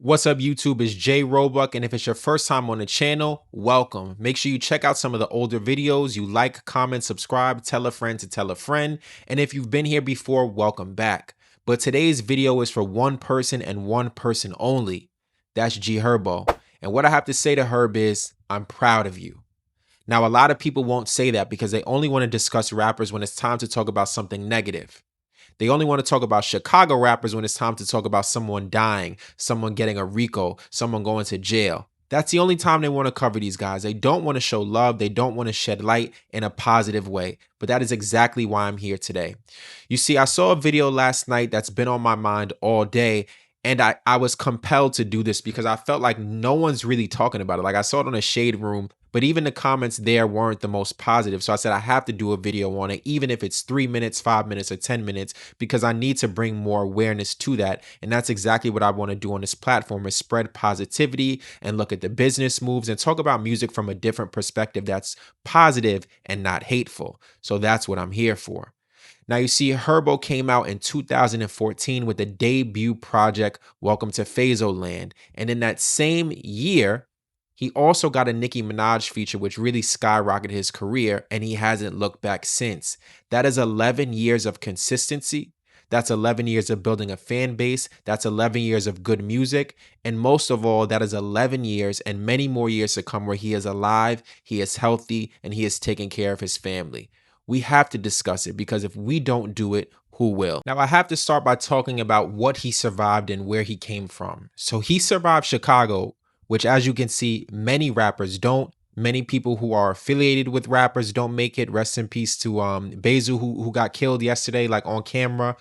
What's up, YouTube? It's J Herbo, and if it's your first time on the channel, welcome. Make sure you check out some of the older videos. You like, comment, subscribe, tell a friend to tell a friend. And if you've been here before, welcome back. But today's video is for one person and one person only. That's G Herbo. And what I have to say to Herb is, I'm proud of you. Now, a lot of people won't say that because they only want to discuss rappers when it's time to talk about something negative. They only want to talk about Chicago rappers when it's time to talk about someone dying, someone getting a RICO, someone going to jail. That's the only time they want to cover these guys. They don't want to show love. They don't want to shed light in a positive way. But that is exactly why I'm here today. You see, I saw a video last night that's been on my mind all day. And I was compelled to do this because I felt like no one's really talking about it. Like I saw it on a Shade Room, but even the comments there weren't the most positive. So I said I have to do a video on it, even if it's 3 minutes, 5 minutes, or 10 minutes, because I need to bring more awareness to that. And that's exactly what I want to do on this platform, is spread positivity and look at the business moves and talk about music from a different perspective that's positive and not hateful. So that's what I'm here for. Now, you see, Herbo came out in 2014 with the debut project, Welcome to Phazoland. And in that same year, he also got a Nicki Minaj feature, which really skyrocketed his career, and he hasn't looked back since. That is 11 years of consistency. That's 11 years of building a fan base. That's 11 years of good music. And most of all, that is 11 years and many more years to come where he is alive, he is healthy, and he is taking care of his family. We have to discuss it because if we don't do it, who will? Now, I have to start by talking about what he survived and where he came from. So he survived Chicago, which, as you can see, many rappers don't. Many people who are affiliated with rappers don't make it. Rest in peace to Bezu, who got killed yesterday, like on camera.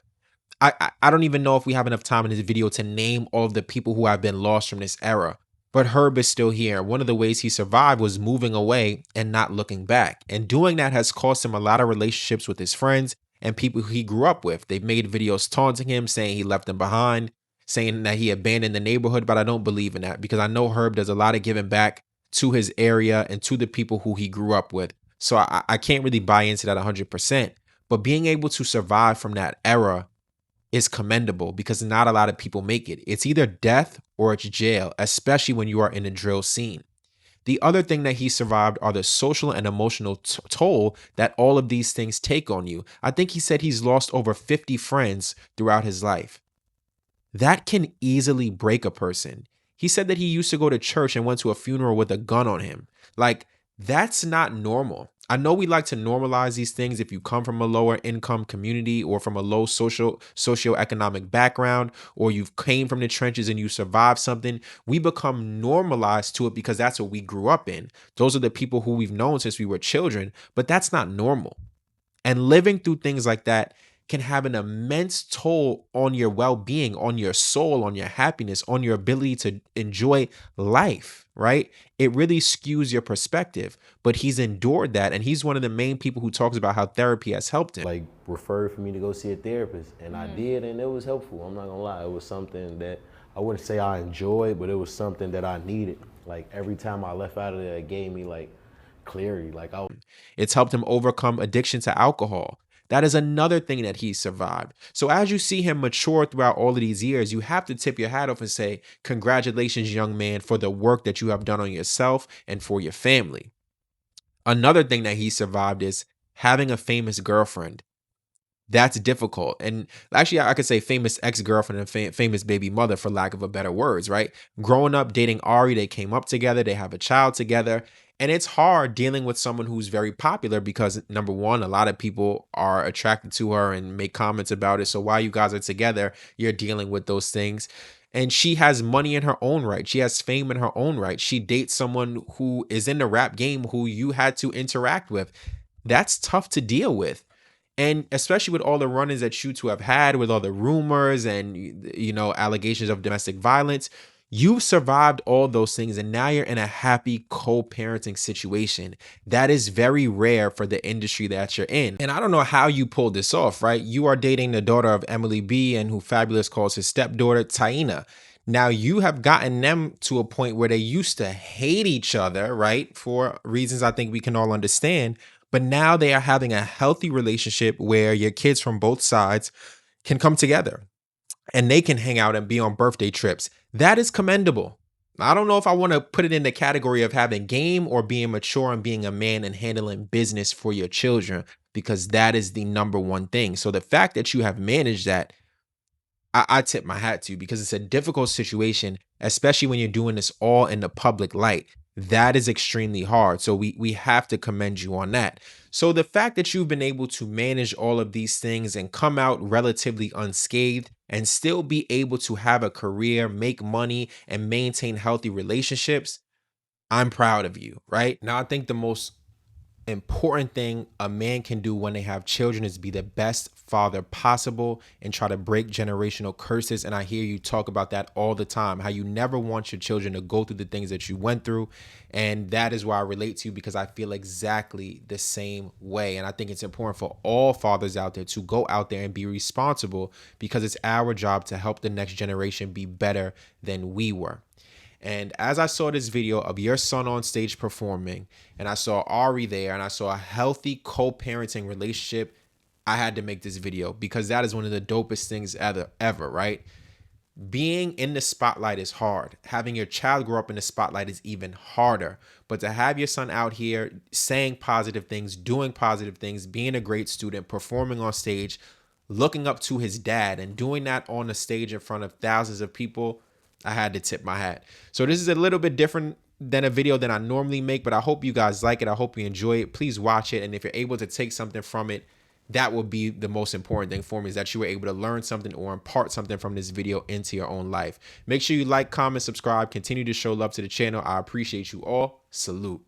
I don't even know if we have enough time in this video to name all of the people who have been lost from this era. But Herb is still here. One of the ways he survived was moving away and not looking back. And doing that has cost him a lot of relationships with his friends and people he grew up with. They've made videos taunting him, saying he left them behind, saying that he abandoned the neighborhood. But I don't believe in that because I know Herb does a lot of giving back to his area and to the people who he grew up with. So I can't really buy into that 100%. But being able to survive from that era is commendable because not a lot of people make it. It's either death or it's jail, especially when you are in a drill scene. The other thing that he survived are the social and emotional toll that all of these things take on you. I think he said he's lost over 50 friends throughout his life. That can easily break a person. He said that he used to go to church and went to a funeral with a gun on him. Like, that's not normal. I know we like to normalize these things if you come from a lower income community or from a low socioeconomic background, or you've came from the trenches and you survived something. We become normalized to it because that's what we grew up in. Those are the people who we've known since we were children, but that's not normal. And living through things like that can have an immense toll on your well-being, on your soul, on your happiness, on your ability to enjoy life, right? It really skews your perspective, but he's endured that. And he's one of the main people who talks about how therapy has helped him. Like, referred for me to go see a therapist, and I did, and it was helpful. I'm not gonna lie, it was something that I wouldn't say I enjoyed, but it was something that I needed. Like, every time I left out of there, it gave me like clarity. It's helped him overcome addiction to alcohol. That is another thing that he survived. So as you see him mature throughout all of these years, you have to tip your hat off and say, congratulations, young man, for the work that you have done on yourself and for your family. Another thing that he survived is having a famous girlfriend. That's difficult. And actually, I could say famous ex-girlfriend and famous baby mother, for lack of a better words, right? Growing up, dating Ari, they came up together, they have a child together. And it's hard dealing with someone who's very popular because, number one, a lot of people are attracted to her and make comments about it. So while you guys are together, you're dealing with those things. And she has money in her own right. She has fame in her own right. She dates someone who is in the rap game who you had to interact with. That's tough to deal with. And especially with all the run-ins that you two have had, with all the rumors and, you know, allegations of domestic violence, you've survived all those things, and now you're in a happy co-parenting situation. That is very rare for the industry that you're in. And I don't know how you pulled this off, right? You are dating the daughter of Emily B, and who Fabulous calls his stepdaughter, Taina. Now, you have gotten them to a point where they used to hate each other, right? For reasons I think we can all understand. But now they are having a healthy relationship where your kids from both sides can come together. and they can hang out and be on birthday trips. That is commendable. I don't know if I want to put it in the category of having game or being mature and being a man and handling business for your children, because that is the number one thing. So the fact that you have managed that, I tip my hat to you, because it's a difficult situation, especially when you're doing this all in the public light. That is extremely hard. So we have to commend you on that. So the fact that you've been able to manage all of these things and come out relatively unscathed and still be able to have a career, make money, and maintain healthy relationships, I'm proud of you, right? Now, I think the most important thing a man can do when they have children is be the best father possible and try to break generational curses. And I hear you talk about that all the time, how you never want your children to go through the things that you went through. And that is why I relate to you, because I feel exactly the same way. And I think it's important for all fathers out there to go out there and be responsible, because it's our job to help the next generation be better than we were. And as I saw this video of your son on stage performing, and I saw Ari there, and I saw a healthy co-parenting relationship, I had to make this video, because that is one of the dopest things ever, right? Being in the spotlight is hard. Having your child grow up in the spotlight is even harder. But to have your son out here saying positive things, doing positive things, being a great student, performing on stage, looking up to his dad, and doing that on the stage in front of thousands of people, I had to tip my hat. So this is a little bit different than a video than I normally make, but I hope you guys like it. I hope you enjoy it. Please watch it. And if you're able to take something from it, that will be the most important thing for me, is that you were able to learn something or impart something from this video into your own life. Make sure you like, comment, subscribe, continue to show love to the channel. I appreciate you all. Salute.